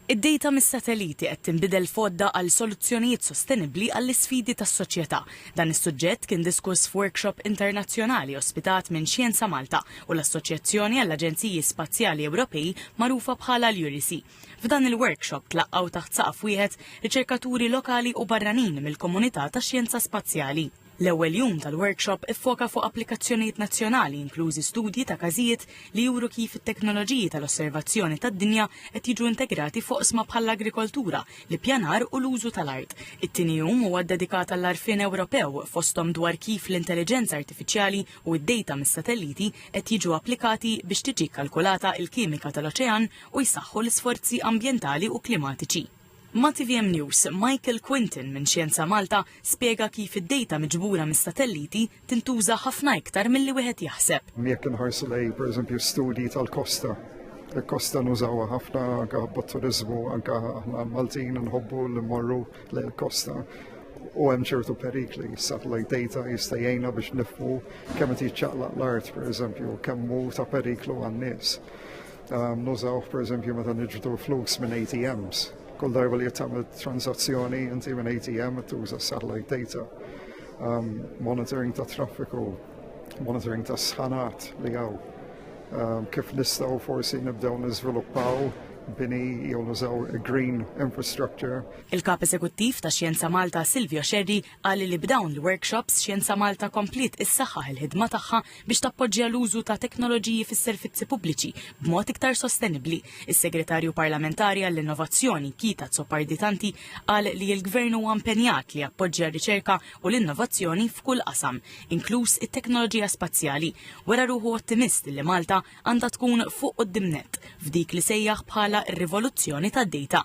Id-dejta mis-satelliti qed tinbidel fodda għal soluzzjonijiet sostenibbli għall-isfidi tas-soċjetà. Dan is-suġġett kien diskuss f'workshop internazzjonali ospitat minn Xjenza Malta u l-Assoċjazzjoni għall-Aġenziji Spazjali Ewropej magħrufa bħala l-URISI. F'dan il-workshop tlaqqgħu taħt saqaf wieħed riċerkaturi lokali u barranin mill-komunità tax-xjenza spazjali. L-ewwel jum tal-workshop iffoka fuq applikazzjonijiet nazzjonali inklużi studji ta' każijiet li juru kif it-teknoloġiji tal-osservazzjoni tad-dinja qed jiġu integrati fuq oqsma bħall-agrikoltura, l-ippjanar u l-użu tal-art. It-tieni jum huwa dedikat għall-għarfien Ewropew fosthom dwar kif l-intelligenza artifiċjali u d-dejta mis-satelliti qed jiġu applikati biex tiġi kalkulata l-kimika tal-oċean u jsaħħu l-isforzi ambjentali u klimatiċi. Ma' TVM News, Michael Quintin minn Xjenza Malta spjega kif id-dejta miġbura mis-satelliti tintuża ħafna iktar milli wieħed jaħseb. Jekk inħarsu lejn pereżempju studji tal-kosta. Il-kosta nużawha ħafna anke bot-turiżmu, anke aħna Maltin nħobbu li mmorru lejn-kosta. U hemm ċertu perikli, satellite data jista' jgħinna biex nifhmu kemm qed jiċċaqlaq l-art pereżempju, kemm hu ta' periklu għan-nies. Nużaw pereżempju meta niġbdu flus minn ATMs. Kull darba li tagħmel transazzjoni inti minn ATM tuża satellite data. Monitoring ta' traffiku, monitoring ta' sħanat li hawn. Kif nistgħu forsi nibdew niżviluppaw bini jew nużaw green infrastructure. Il-kap eżekuttiv ta' Xjenza Malta Silvio Xerri qal li b'dawn il-workshops Xjenza Malta komplit issaħħaħ il-ħidma tagħha biex tappoġġja l-użu ta' teknoloġiji fis-servizzi pubbliċi b'mod iktar sostenibbli. Is-Segretarju Parlamentari għall-Innovazzjoni Kita Zzoparditanti qal li l-Gvern huwa impenjat li jappoġġja r-riċerka u l-innovazzjoni f'kull qasam, inkluż it-teknoloġija spazjali. Wara ruħu ottimist li Malta għandha tkun fuq quddiem nett f'dik li sejjaħ bħala r-rivoluzzjoni tad-dejta.